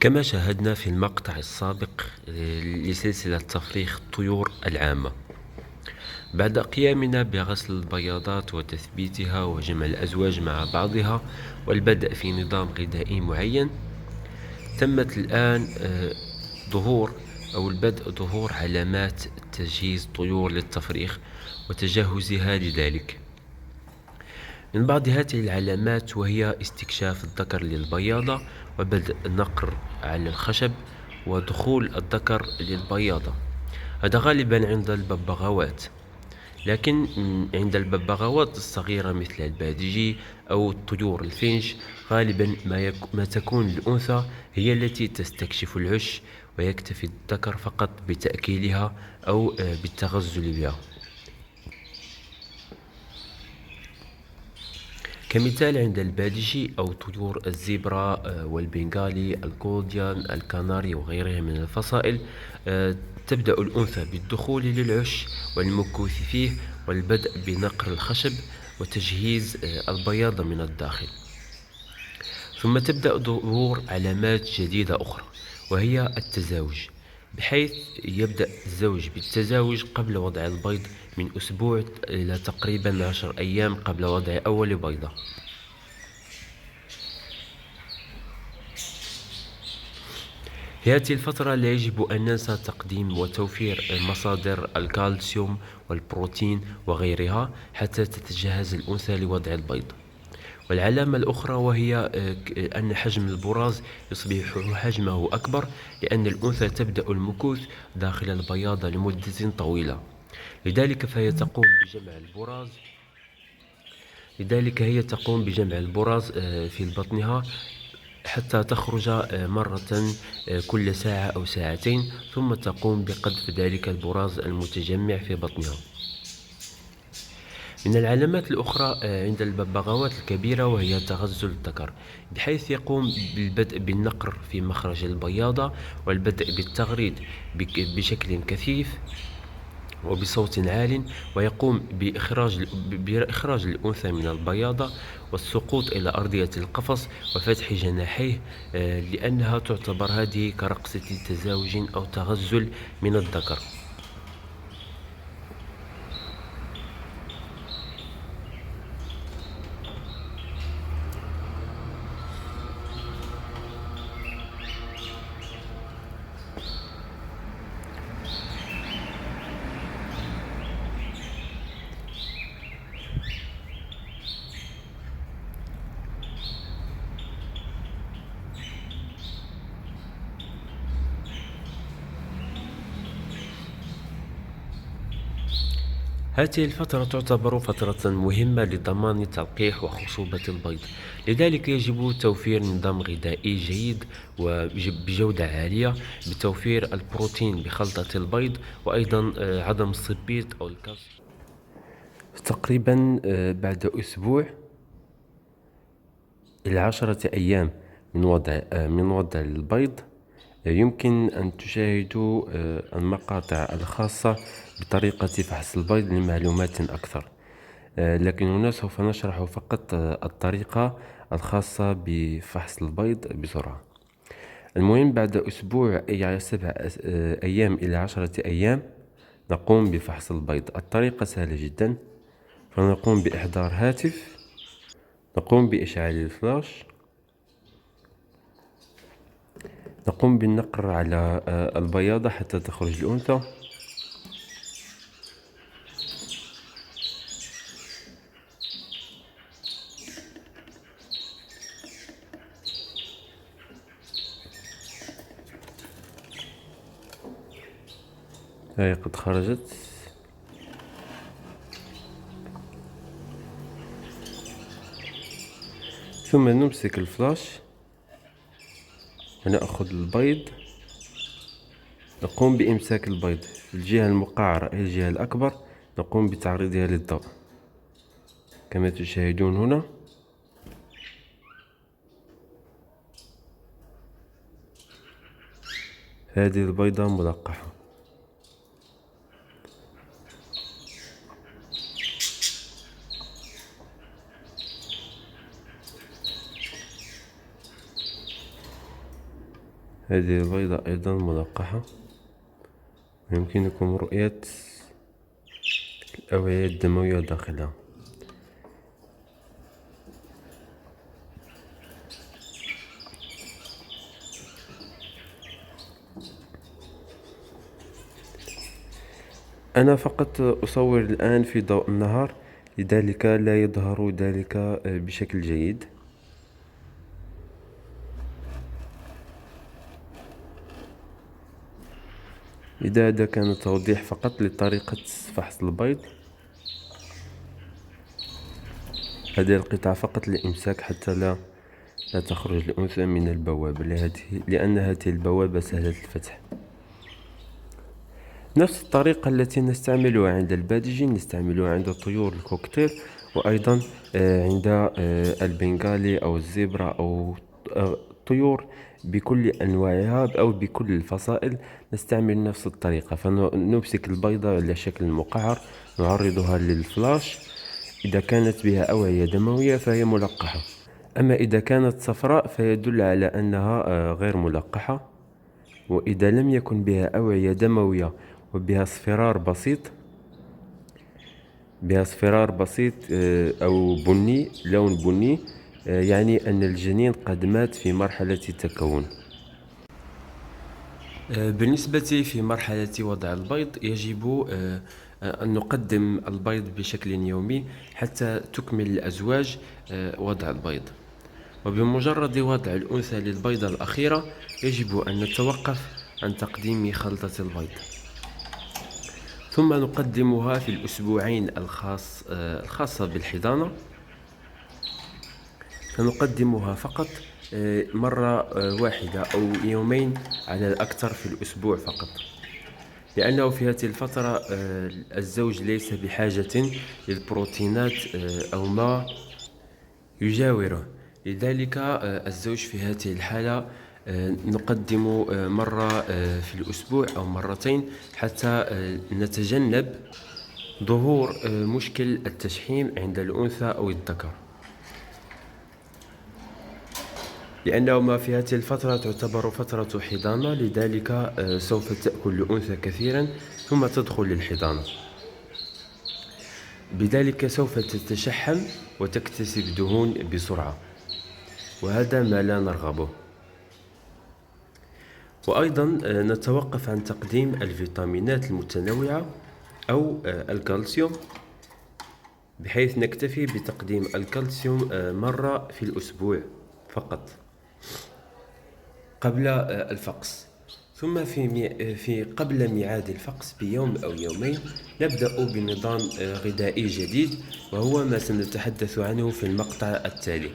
كما شاهدنا في المقطع السابق لسلسلة تفريخ الطيور العامة، بعد قيامنا بغسل البياضات وتثبيتها وجمع الأزواج مع بعضها والبدء في نظام غذائي معين، تمت الآن ظهور علامات تجهيز الطيور للتفريخ وتجهزها لذلك. من بعض هذه العلامات وهي استكشاف الذكر للبياضة وبدء النقر على الخشب ودخول الذكر للبياضة. هذا غالبا عند الببغاوات، لكن عند الببغاوات الصغيرة مثل البادجي أو الطيور الفينش غالبا ما تكون الأنثى هي التي تستكشف العش، ويكتفي الذكر فقط بتأكيلها أو بالتغزل بها. كمثال عند البادجي أو طيور الزبرة والبنغالي الجولديان الكناري وغيرها من الفصائل، تبدأ الأنثى بالدخول للعش والمكوث فيه والبدء بنقر الخشب وتجهيز البياضة من الداخل. ثم تبدأ ظهور علامات جديدة أخرى وهي التزاوج، بحيث يبدأ الزوج بالتزاوج قبل وضع البيض من أسبوع إلى تقريبا 10 أيام قبل وضع أول بيضة. في هذه الفترة لا يجب أن ننسى تقديم وتوفير مصادر الكالسيوم والبروتين وغيرها حتى تتجهز الأنثى لوضع البيض. والعلامة الأخرى وهي أن حجم البراز يصبح حجمه أكبر، لأن الأنثى تبدأ المكوث داخل البياضة لمدة طويلة، لذلك هي تقوم بجمع البراز في بطنها حتى تخرج مرة كل ساعة أو ساعتين، ثم تقوم بقذف ذلك البراز المتجمع في بطنها. من العلامات الأخرى عند الببغاوات الكبيرة وهي تغزل الذكر، بحيث يقوم بالبدء بالنقر في مخرج البياضة والبدء بالتغريد بشكل كثيف وبصوت عال، ويقوم بإخراج الأنثى من البياضة والسقوط إلى أرضية القفص وفتح جناحيه، لأنها تعتبر هذه كرقصة تزاوج أو تغزل من الذكر. هذه الفترة تعتبر فترة مهمة لضمان تلقيح وخصوبة البيض، لذلك يجب توفير نظام غذائي جيد وبجودة عالية بتوفير البروتين بخلطة البيض، وأيضا عدم الصبيط أو الكالسيوم. تقريبا بعد أسبوع إلى 10 أيام من وضع البيض يمكن أن تشاهدوا المقاطع الخاصة بطريقة فحص البيض لمعلومات أكثر، لكن هنا سوف نشرح فقط الطريقة الخاصة بفحص البيض بسرعة. المهم بعد أسبوع أي 7 أيام إلى 10 أيام نقوم بفحص البيض. الطريقة سهلة جدا، فنقوم بإحضار هاتف، نقوم بإشعال الفلاش، نقوم بالنقر على البياضة حتى تخرج الأنثى، هي قد خرجت. ثم نمسك الفلاش ونأخذ البيض، نقوم بإمساك البيض في الجهة المقعرة أي الجهة الأكبر، نقوم بتعريضها للضوء كما تشاهدون هنا. هذه البيضة ملقحة. هذه البيضة أيضا ملقحة، ويمكنكم رؤية الأوعية الدموية داخلها. أنا فقط أصور الآن في ضوء النهار، لذلك لا يظهر ذلك بشكل جيد. هذا كان توضيح فقط لطريقة فحص البيض. هذه القطعة فقط للإمساك حتى لا تخرج الأنثى من البوابة، لأن هذه البوابة سهلة الفتح. نفس الطريقة التي نستعملها عند البادجين نستعملها عند طيور الكوكتيل، وأيضا عند البنغالي أو الزبرة أو الطيور بكل أنواعها أو بكل الفصائل. نستعمل نفس الطريقة، فنمسك البيضة على شكل مقعر، نعرضها للفلاش. إذا كانت بها أوعية دموية فهي ملقحة، أما إذا كانت صفراء فيدل على أنها غير ملقحة. وإذا لم يكن بها أوعية دموية وبها اصفرار بسيط أو بني، لون بني، يعني أن الجنين قد مات في مرحلة التكون. بالنسبة في مرحلة وضع البيض، يجب أن نقدم البيض بشكل يومي حتى تكمل الأزواج وضع البيض. وبمجرد وضع الأنثى للبيضة الأخيرة يجب أن نتوقف عن تقديم خلطة البيض، ثم نقدمها في الأسبوعين الخاصة بالحضانة. فنقدمها فقط مرة واحدة أو يومين على الأكثر في الأسبوع فقط، لأنه في هذه الفترة الزوج ليس بحاجة للبروتينات أو ما يجاوره. لذلك الزوج في هذه الحالة نقدم مرة في الأسبوع أو مرتين حتى نتجنب ظهور مشكل التشحيم عند الأنثى أو الذكر، لأنهما في هذه الفترة تعتبر فترة حضانة. لذلك سوف تأكل الأنثى كثيرا ثم تدخل للحضانة، بذلك سوف تتشحم وتكتسب دهون بسرعة، وهذا ما لا نرغبه. وأيضا نتوقف عن تقديم الفيتامينات المتنوعة أو الكالسيوم، بحيث نكتفي بتقديم الكالسيوم مرة في الأسبوع فقط قبل الفقس. ثم في قبل ميعاد الفقس بيوم أو يومين نبدأ بنظام غذائي جديد، وهو ما سنتحدث عنه في المقطع التالي.